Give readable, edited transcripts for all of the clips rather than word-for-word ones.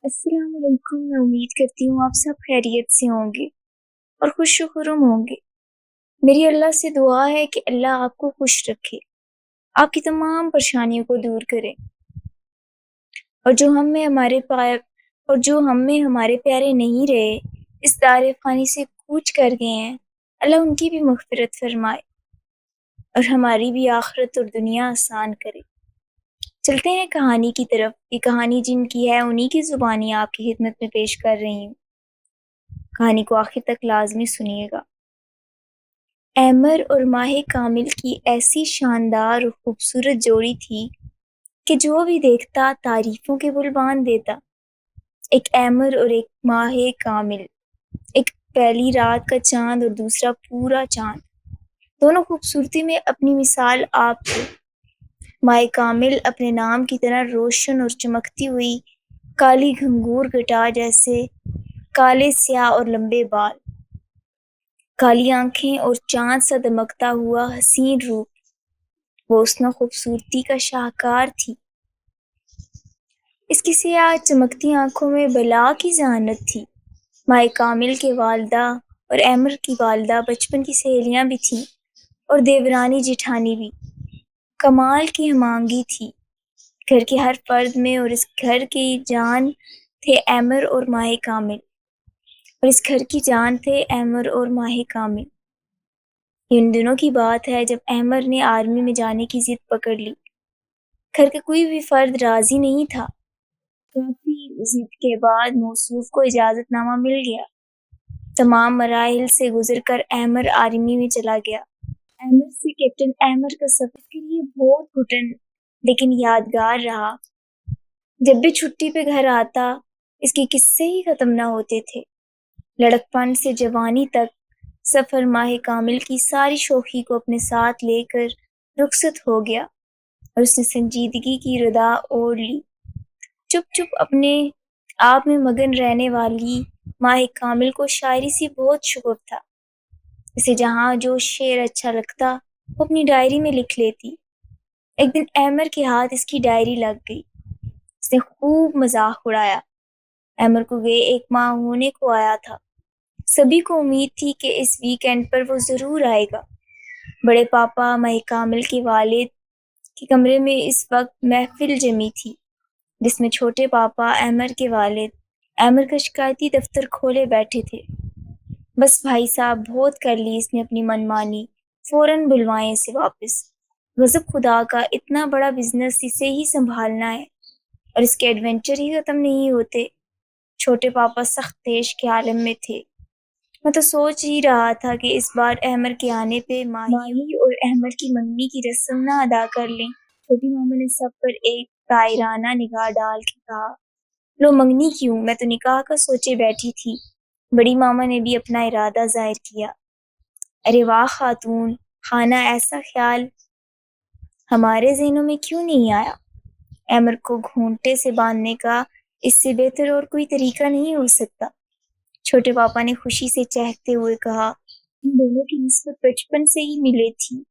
السلام علیکم۔ میں امید کرتی ہوں آپ سب خیریت سے ہوں گے اور خوش و خرم ہوں گے۔ میری اللہ سے دعا ہے کہ اللہ آپ کو خوش رکھے، آپ کی تمام پریشانیوں کو دور کرے، اور جو ہم میں ہمارے پیارے نہیں رہے، اس دار فانی سے کوچ کر گئے ہیں، اللہ ان کی بھی مغفرت فرمائے اور ہماری بھی آخرت اور دنیا آسان کرے۔ چلتے ہیں کہانی کی طرف۔ یہ کہانی جن کی ہے انہی کی زبانی آپ کی خدمت میں پیش کر رہی ہوں۔ کہانی کو آخر تک لازمی سنیے گا۔ احمر اور ماہ کامل کی ایسی شاندار اور خوبصورت جوڑی تھی کہ جو بھی دیکھتا تعریفوں کے بل باندھ دیتا۔ ایک احمر اور ایک ماہ کامل، ایک پہلی رات کا چاند اور دوسرا پورا چاند، دونوں خوبصورتی میں اپنی مثال آپ تھے۔ ماہ کامل اپنے نام کی طرح روشن اور چمکتی ہوئی، کالی گھنگور گٹا جیسے کالے سیاہ اور لمبے بال، کالی آنکھیں اور چاند سا دمکتا ہوا حسین روپ، وہ حسن و خوبصورتی کا شاہکار تھی۔ اس کی سیاہ چمکتی آنکھوں میں بلا کی ذہانت تھی۔ ماہ کامل کے والدہ اور احمر کی والدہ بچپن کی سہیلیاں بھی تھیں اور دیورانی جیٹھانی بھی۔ کمال کی ہم آہنگی تھی گھر کے ہر فرد میں، اور اس گھر کی جان تھے احمر اور ماہ کامل، اور اس گھر کی جان تھے احمر اور ماہ کامل۔ یہ ان دنوں کی بات ہے جب احمر نے آرمی میں جانے کی ضد پکڑ لی۔ گھر کا کوئی بھی فرد راضی نہیں تھا۔ کافی ضد کے بعد موصوف کو اجازت نامہ مل گیا۔ تمام مراحل سے گزر کر احمر آرمی میں چلا گیا۔ احمر سے کیپٹن احمر کا سفر کے لیے بہت گھٹن لیکن یادگار رہا۔ جب بھی چھٹی پہ گھر آتا، اس کے قصے ہی ختم نہ ہوتے تھے۔ لڑکپن سے جوانی تک سفر ماہ کامل کی ساری شوخی کو اپنے ساتھ لے کر رخصت ہو گیا، اور اس نے سنجیدگی کی ردا اوڑھ لی۔ چپ چپ اپنے آپ میں مگن رہنے والی ماہ کامل کو شاعری سے بہت شغف تھا۔ اسے جہاں جو شعر اچھا لگتا وہ اپنی ڈائری میں لکھ لیتی۔ ایک دن احمر کے ہاتھ اس کی ڈائری لگ گئی۔ اس نے خوب مذاق اڑایا۔ احمر کو گئے 1 ماہ ہونے کو آیا تھا۔ سبھی کو امید تھی کہ اس ویکینڈ پر وہ ضرور آئے گا۔ بڑے پاپا ماہ کامل کے والد کے کمرے میں اس وقت محفل جمی تھی، جس میں چھوٹے پاپا احمر کے والد احمر کا شکایتی دفتر کھولے بیٹھے تھے۔ بس بھائی صاحب، بہت کر لی اس نے اپنی من مانی، فوراً بلوائیں اسے واپس۔ غضب خدا کا، اتنا بڑا بزنس اسے ہی سنبھالنا ہے اور اس کے ایڈونچر ہی ختم نہیں ہوتے۔ چھوٹے پاپا سخت تیش کے عالم میں تھے۔ میں تو سوچ ہی رہا تھا کہ اس بار احمر کے آنے پہ ماہی اور احمر کی منگنی کی رسم نہ ادا کر لیں۔ چھوٹی ماما نے سب پر ایک طائرانہ نگاہ ڈال کے کہا، لو منگنی کیوں، میں تو نکاح کا سوچے بیٹھی تھی۔ بڑی ماما نے بھی اپنا ارادہ ظاہر کیا، ارے واہ خاتون خانہ، ایسا خیال ہمارے ذہنوں میں کیوں نہیں آیا؟ احمر کو گھونٹے سے باندھنے کا اس سے بہتر اور کوئی طریقہ نہیں ہو سکتا۔ چھوٹے پاپا نے خوشی سے چہکتے ہوئے کہا، ان دونوں کی نسبت بچپن سے ہی ملے تھی،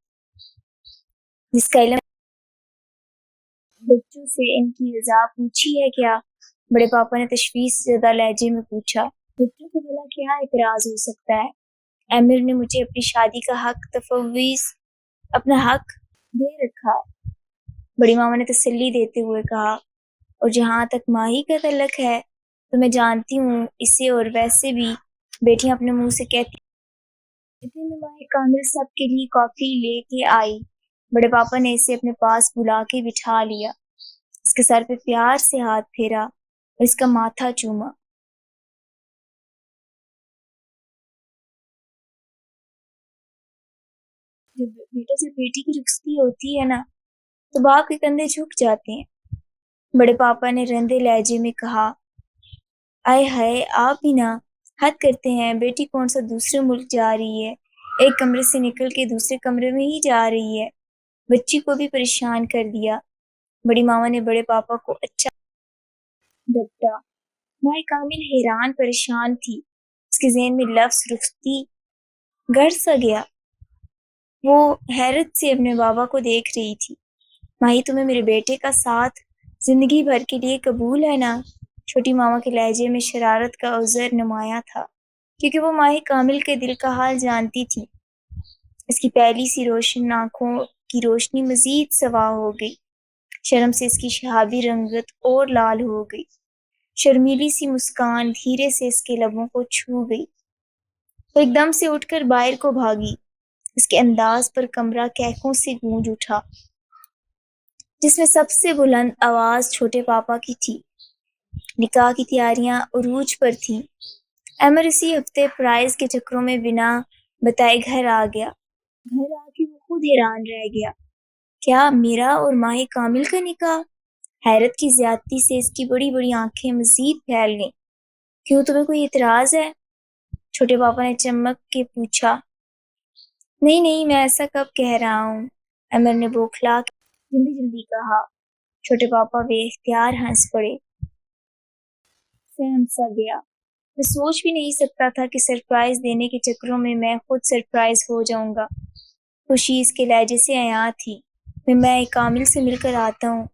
جس کا علم بچوں سے ان کی رضا پوچھی ہے کیا؟ بڑے پاپا نے تشویش زدہ لہجے میں پوچھا، بچوں کو بھلا کیا اعتراض ہو سکتا ہے؟ احمر نے مجھے اپنی شادی کا حق تفویض، اپنا حق دے رکھا ہے، بڑی ماما نے تسلی دیتے ہوئے کہا، اور جہاں تک ماہی کا تعلق ہے تو میں جانتی ہوں اسے، اور ویسے بھی بیٹیاں اپنے منہ سے کہتی۔ اتنے میں ماہ کامل سب کے لیے کافی لے کے آئی۔ بڑے پاپا نے اسے اپنے پاس بلا کے بٹھا لیا، اس کے سر پہ پیار سے ہاتھ پھیرا اور اس کا ماتھا چوما۔ جب بیٹی کی رخصتی ہوتی ہے نا تو باپ کے کندھے جھک جاتے ہیں۔ بڑے پاپا نے رندے لہجے میں کہا، آئے ہائے آپ بھی نا حد کرتے ہیں، بیٹی کون سا دوسرے ملک جا رہی ہے، ایک کمرے سے نکل کے دوسرے کمرے میں ہی جا رہی ہے، بچی کو بھی پریشان کر دیا۔ بڑی ماما نے بڑے پاپا کو اچھا ڈپٹا۔ ماہ کامل حیران پریشان تھی، اس کے ذہن میں لفظ رخصتی گڑ سا گیا۔ وہ حیرت سے اپنے بابا کو دیکھ رہی تھی۔ ماہی، تمہیں میرے بیٹے کا ساتھ زندگی بھر کے لیے قبول ہے نا؟ چھوٹی ماما کے لہجے میں شرارت کا عذر نمایاں تھا، کیونکہ وہ ماہ کامل کے دل کا حال جانتی تھی۔ اس کی پہلی سی روشن آنکھوں کی روشنی مزید سوا ہو گئی، شرم سے اس کی شہابی رنگت اور لال ہو گئی، شرمیلی سی مسکان دھیرے سے اس کے لبوں کو چھو گئی۔ وہ ایک دم سے اٹھ کر باہر کو بھاگی، اس کے انداز پر کمرہ کہکوں سے گونج اٹھا، جس میں سب سے بلند آواز چھوٹے پاپا کی تھی۔ نکاح کی تیاریاں عروج پر تھیں۔ ایمر اسی ہفتے پرائز کے چکروں میں بنا بتائے گھر آ گیا۔ گھر آ کے وہ خود حیران رہ گیا، کیا میرا اور ماہ کامل کا نکاح؟ حیرت کی زیادتی سے اس کی بڑی بڑی آنکھیں مزید پھیل گئیں۔ کیوں، تمہیں کوئی اعتراض ہے؟ چھوٹے پاپا نے چمک کے پوچھا۔ نہیں نہیں، میں ایسا کب کہہ رہا ہوں، ایمر نے بوکھلا کے جلدی جلدی کہا۔ چھوٹے پاپا بے اختیار ہنس پڑے۔ سہم سا گیا۔ میں سوچ بھی نہیں سکتا تھا کہ سرپرائز دینے کے چکروں میں میں خود سرپرائز ہو جاؤں گا۔ خوشی اس کے لہجے سے عیاں تھی۔ میں کامل سے مل کر آتا ہوں۔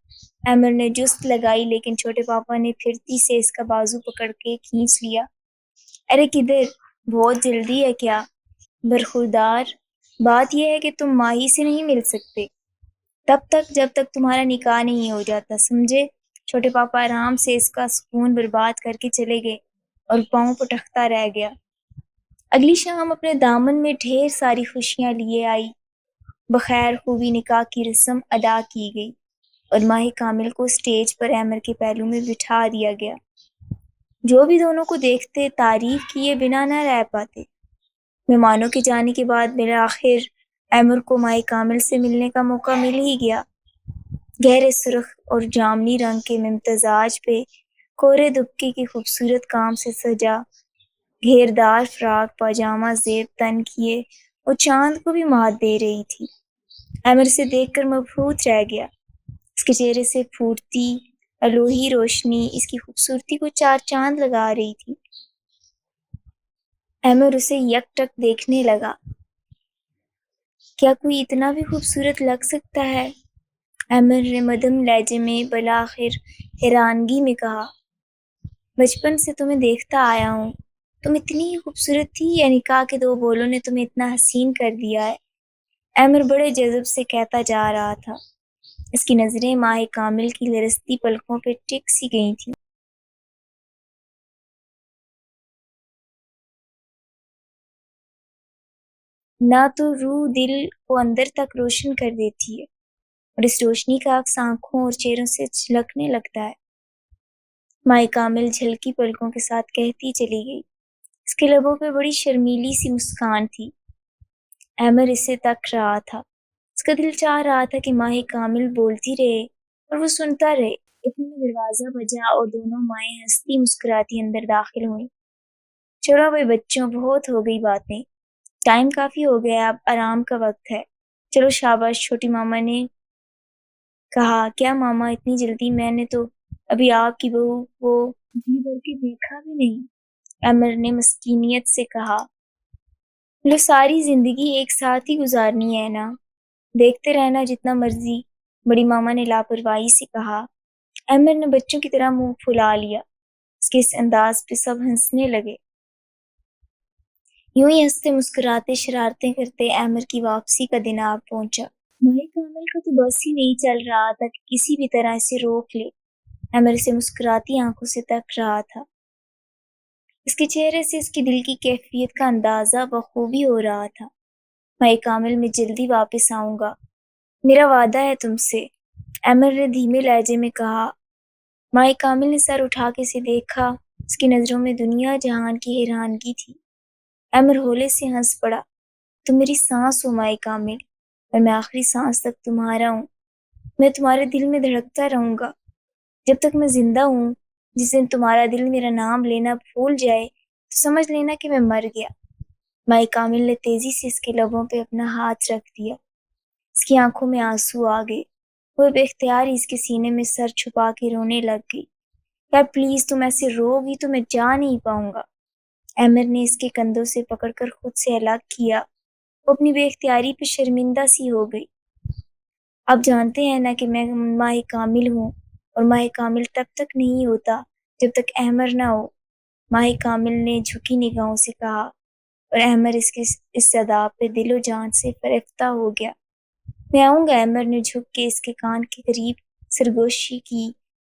ایمر نے جست لگائی، لیکن چھوٹے پاپا نے پھرتی سے اس کا بازو پکڑ کے کھینچ لیا۔ ارے کدھر، بہت جلدی ہے کیا؟ برخوردار، بات یہ ہے کہ تم ماہی سے نہیں مل سکتے تب تک جب تک تمہارا نکاح نہیں ہو جاتا، سمجھے؟ چھوٹے پاپا آرام سے اس کا سکون برباد کر کے چلے گئے اور پاؤں پٹکتا رہ گیا۔ اگلی شام اپنے دامن میں ڈھیر ساری خوشیاں لیے آئی۔ بخیر خوبی نکاح کی رسم ادا کی گئی اور ماہ کامل کو سٹیج پر ایمر کے پہلو میں بٹھا دیا گیا۔ جو بھی دونوں کو دیکھتے تعریف کیے بنا نہ رہ پاتے۔ مہمانوں کے جانے کے بعد بالآخر ایمر کو ماہ کامل سے ملنے کا موقع مل ہی گیا۔ گہرے سرخ اور جامنی رنگ کے ممتزاج پہ کورے دبکے کی خوبصورت کام سے سجا گھیردار فراق پاجامہ زیب تن کیے وہ چاند کو بھی مات دے رہی تھی۔ ایمر سے دیکھ کر مبہوت رہ گیا۔ اس کے چہرے سے پھوٹتی الوہی روشنی اس کی خوبصورتی کو چار چاند لگا رہی تھی۔ ایمر اسے یک ٹک دیکھنے لگا۔ کیا کوئی اتنا بھی خوبصورت لگ سکتا ہے؟ ایمر نے مدھم لہجے میں بالآخر حیرانگی میں کہا۔ بچپن سے تمہیں دیکھتا آیا ہوں، تم اتنی ہی خوبصورت تھی یا نکاح کے دو بولوں نے تمہیں اتنا حسین کر دیا ہے؟ ایمر بڑے جذب سے کہتا جا رہا تھا۔ اس کی نظریں ماہ کامل کی لرزتی پلکوں پہ ٹک سی گئی تھیں۔ نہ تو روح دل کو اندر تک روشن کر دیتی ہے، اور اس روشنی کا عکس آنکھوں اور چہروں سے جھلکنے لگتا ہے۔ ماہ کامل جھلکی پلکوں کے ساتھ کہتی چلی گئی۔ اس کے لبوں پہ بڑی شرمیلی سی مسکان تھی۔ ایمر اسے تک رہا تھا۔ اس کا دل چاہ رہا تھا کہ ماہ کامل بولتی رہے اور وہ سنتا رہے۔ اتنے میں دروازہ بجا اور دونوں مائیں ہنستی مسکراتی اندر داخل ہوئیں۔ چلو بھائی بچوں، بہت ہو گئی باتیں، ٹائم کافی ہو گیا، اب آرام کا وقت ہے۔ چلو شاباش، چھوٹی ماما نے کہا۔ کیا ماما اتنی جلدی؟ میں نے تو ابھی آپ کی بہو کو جی بھر کے دیکھا بھی نہیں، ایمر نے مسکینیت سے کہا۔ لو، ساری زندگی ایک ساتھ ہی گزارنی ہے نا، دیکھتے رہنا جتنا مرضی، بڑی ماما نے لاپرواہی سے کہا۔ ایمر نے بچوں کی طرح منہ پھلا لیا۔ اس کے اس انداز پہ سب ہنسنے لگے۔ یوں ہی ہنستے مسکراتے شرارتیں کرتے ایمر کی واپسی کا دن آ پہنچا۔ ماہ کامل کا تو بس ہی نہیں چل رہا تھا کہ کسی بھی طرح اسے روک لے۔ ایمر اسے مسکراتی آنکھوں سے تک رہا تھا۔ اس کے چہرے سے اس کی دل کی کیفیت کا اندازہ بخوبی ہو رہا تھا۔ ماہ کامل، میں جلدی واپس آؤں گا، میرا وعدہ ہے تم سے، ایمر نے دھیمے لہجے میں کہا۔ ماہ کامل نے سر اٹھا کے اسے دیکھا۔ اس کی نظروں میں دنیا جہان کی حیرانگی تھی۔ ایمر ہولے سے ہنس پڑا۔ تم میری سانس ہو ماہ کامل، اور میں آخری سانس تک تمہارا ہوں۔ میں تمہارے دل میں دھڑکتا رہوں گا جب تک میں زندہ ہوں۔ جس دن تمہارا دل میرا نام لینا بھول جائے تو سمجھ لینا کہ میں مر گیا۔ ماہ کامل نے تیزی سے اس کے لبوں پہ اپنا ہاتھ رکھ دیا۔ اس کی آنکھوں میں آنسو آ گئے۔ وہ بے اختیار ہی اس کے سینے میں سر چھپا کے رونے لگ گئی۔ یار پلیز، تم ایسے رو گی تو میں جا نہیں پاؤں گا۔ ایمر نے اس کے کندھوں سے پکڑ کر خود سے الگ کیا۔ وہ اپنی بے اختیاری پہ شرمندہ سی ہو گئی۔ آپ جانتے ہیں نا کہ میں ماہ کامل ہوں، اور ماہ کامل تب تک نہیں ہوتا جب تک احمر نہ ہو، ماہ کامل نے جھکی نگاہوں سے کہا، اور احمر اس صدا پہ دل و جان سے فریفتہ ہو گیا۔ میں آؤں گا۔ احمر نے جھک کے اس کے کان کے قریب سرگوشی کی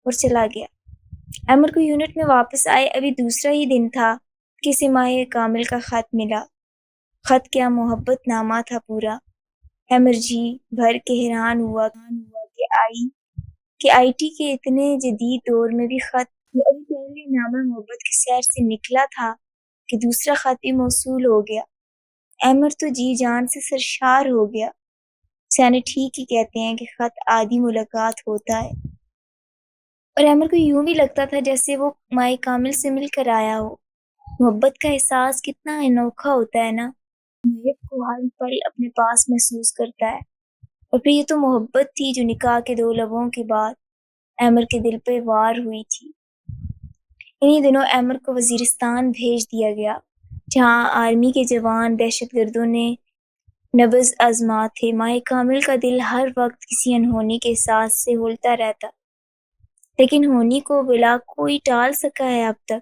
اور چلا گیا۔ احمر کو یونٹ میں واپس آئے ابھی دوسرا ہی دن تھا کہ اسے ماہ کامل کا خط ملا۔ خط کیا محبت نامہ تھا پورا۔ احمر جی بھر کے حیران ہوا کہ آئی ٹی کے اتنے جدید دور میں بھی خط، جو ابھی پہلے نامہ محبت کے سیر سے نکلا تھا، کہ دوسرا خط بھی موصول ہو گیا۔ احمر تو جی جان سے سرشار ہو گیا۔ سیانے ٹھیک ہی کہتے ہیں کہ خط آدھی ملاقات ہوتا ہے، اور احمر کو یوں بھی لگتا تھا جیسے وہ مائی کامل سے مل کر آیا ہو۔ محبت کا احساس کتنا انوکھا ہوتا ہے نا، محب کو ہر پل اپنے پاس محسوس کرتا ہے۔ اور پھر یہ تو محبت تھی جو نکاح کے 2 لبوں کے بعد احمر کے دل پہ وار ہوئی تھی۔ انہی دنوں احمر کو وزیرستان بھیج دیا گیا، جہاں آرمی کے جوان دہشت گردوں نے نبض آزما تھے۔ ماہ کامل کا دل ہر وقت کسی انہونی کے احساس سے ہلتا رہتا، لیکن ہونی کو بلا کوئی ٹال سکا ہے اب تک۔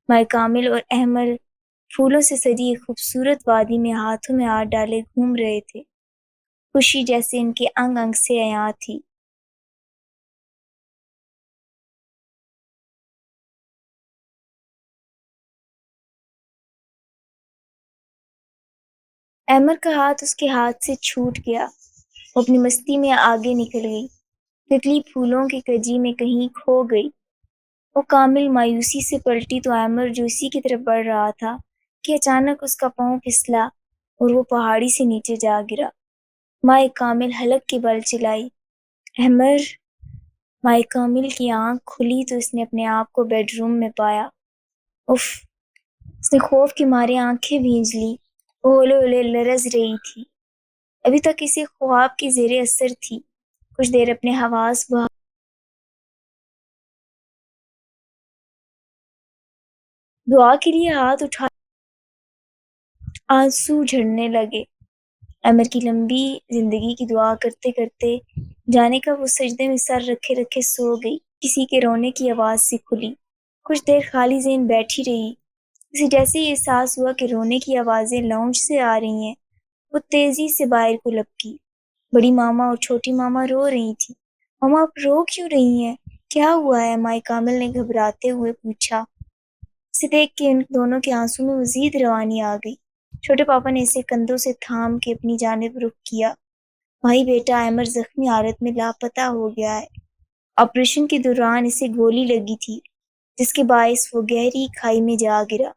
ماہ کامل اور احمر پھولوں سے سجی ایک خوبصورت وادی میں ہاتھوں میں ہاتھ ڈالے گھوم رہے تھے، خوشی جیسے ان کے انگ انگ سے عیاں تھی۔ احمر کا ہاتھ اس کے ہاتھ سے چھوٹ گیا، وہ اپنی مستی میں آگے نکل گئی، تتلی پھولوں کی کجی میں کہیں کھو گئی۔ وہ کامل مایوسی سے پلٹی تو احمر جو اسی کی طرف بڑھ رہا تھا کہ اچانک اس کا پاؤں پھسلا اور وہ پہاڑی سے نیچے جا گرا۔ ماہ کامل حلق کے بل چلائی، احمر! ماہ کامل کی آنکھ کھلی تو اس نے اپنے آپ کو بیڈ روم میں پایا۔ اف! اس نے خوف کے مارے آنکھیں بھیج لی، وہ ہولے ہولے لرز رہی تھی۔ ابھی تک اسے خواب کی زیر اثر تھی۔ کچھ دیر اپنے حواس بحال دعا کے لیے ہاتھ اٹھا، آنسو جھڑنے لگے۔ احمر کی لمبی زندگی کی دعا کرتے کرتے جانے کا وہ سجدے میں سر رکھے رکھے سو گئی، کسی کے رونے کی آواز سے کھلی۔ کچھ دیر خالی ذہن بیٹھی رہی، اسے جیسے یہ احساس ہوا کہ رونے کی آوازیں لاؤنج سے آ رہی ہیں۔ وہ تیزی سے باہر کو لپکی۔ بڑی ماما اور چھوٹی ماما رو رہی تھی۔ ماما آپ رو کیوں رہی ہیں؟ کیا ہوا ہے؟ مائی کامل نے گھبراتے ہوئے پوچھا۔ اسے دیکھ کے ان دونوں کے آنسوں میں مزید روانی آ گئی۔ چھوٹے پاپا نے اسے کندھوں سے تھام کے اپنی جانب رخ کیا۔ بھائی بیٹا، احمر زخمی حالت میں لاپتہ ہو گیا ہے۔ آپریشن کے دوران اسے گولی لگی تھی، جس کے باعث وہ گہری کھائی میں جا گرا۔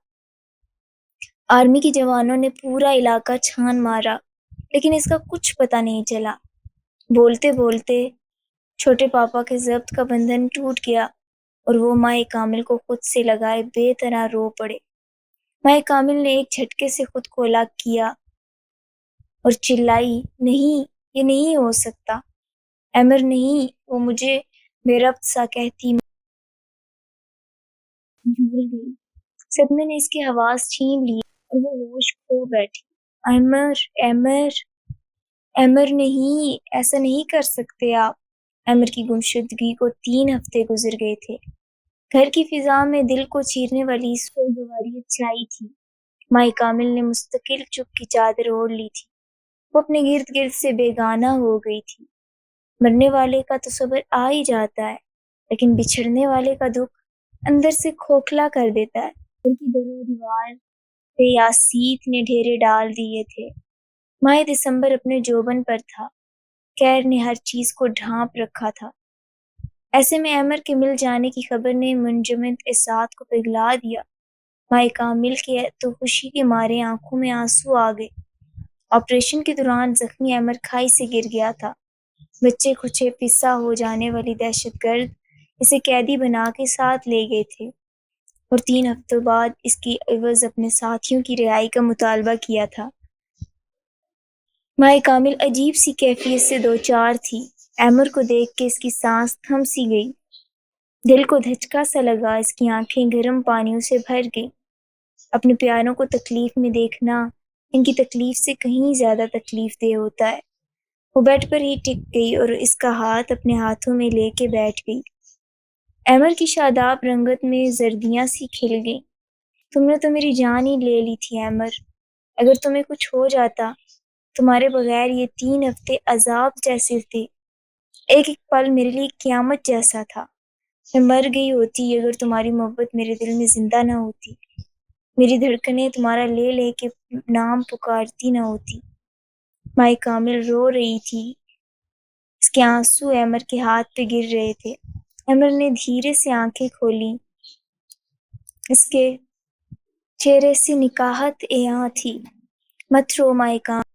آرمی کے جوانوں نے پورا علاقہ چھان مارا، لیکن اس کا کچھ پتہ نہیں چلا۔ بولتے بولتے چھوٹے پاپا کے ضبط کا بندھن ٹوٹ گیا اور وہ ماہ کامل کو خود سے لگائے بے طرح رو پڑے۔ ماہ کامل نے ایک جھٹکے سے خود کو الگ کیا اور چلائی، نہیں، یہ نہیں ہو سکتا، احمر نہیں، وہ مجھے بے ربط سا کہتی جھول گئی۔ صدمے نے اس کے حواس چھین لیے اور وہ ہوش کھو بیٹھی۔ احمر! احمر! احمر نہیں، ایسا نہیں کر سکتے آپ۔ احمر کی گمشدگی کو 3 ہفتے گزر گئے تھے۔ گھر کی فضا میں دل کو چیرنے والی سوگواری چھائی تھی۔ ماہ کامل نے مستقل چپ کی چادر اوڑھ لی تھی۔ وہ اپنے گرد گرد سے بیگانہ ہو گئی تھی۔ مرنے والے کا تو صبر آ ہی جاتا ہے، لیکن بچھڑنے والے کا دکھ اندر سے کھوکھلا کر دیتا ہے۔ گھر کی در و دیوار پہ یاسیت نے ڈھیرے ڈال دیے تھے۔ ماہ دسمبر اپنے جوبن پر تھا، قہر نے ہر چیز کو ڈھانپ رکھا تھا۔ ایسے میں احمر کے مل جانے کی خبر نے منجمد احساس کو پگھلا دیا۔ ماہ کامل کے تو خوشی کے مارے آنکھوں میں آنسو آ گئے۔ آپریشن کے دوران زخمی احمر کھائی سے گر گیا تھا۔ بچے کھچے پسا ہو جانے والی دہشت گرد اسے قیدی بنا کے ساتھ لے گئے تھے اور 3 ہفتوں بعد اس کی عوض اپنے ساتھیوں کی رہائی کا مطالبہ کیا تھا۔ ماہ کامل عجیب سی کیفیت سے دوچار تھی۔ احمر کو دیکھ کے اس کی سانس تھم سی گئی، دل کو دھچکا سا لگا، اس کی آنکھیں گرم پانیوں سے بھر گئی۔ اپنے پیاروں کو تکلیف میں دیکھنا ان کی تکلیف سے کہیں زیادہ تکلیف دہ ہوتا ہے۔ وہ بیڈ پر ہی ٹک گئی اور اس کا ہاتھ اپنے ہاتھوں میں لے کے بیٹھ گئی۔ ایمر کی شاداب رنگت میں زردیاں سی کھل گئیں۔ تم نے تو میری جان ہی لے لی تھی ایمر، اگر تمہیں کچھ ہو جاتا، تمہارے بغیر یہ 3 ہفتے عذاب جیسے تھے، ایک ایک پل میرے لیے قیامت جیسا تھا۔ میں مر گئی ہوتی اگر تمہاری محبت میرے دل میں زندہ نہ ہوتی، میری دھڑکنیں تمہارا لے لے کے نام پکارتی نہ ہوتی۔ مائی کامل رو رہی تھی، اس کے آنسو ایمر کے ہاتھ پہ گر رہے تھے۔ ایمر نے دھیرے سے آنکھیں کھولیں، اس کے چہرے سے نکاحت عیاں تھی۔ مت رو مائی کامل،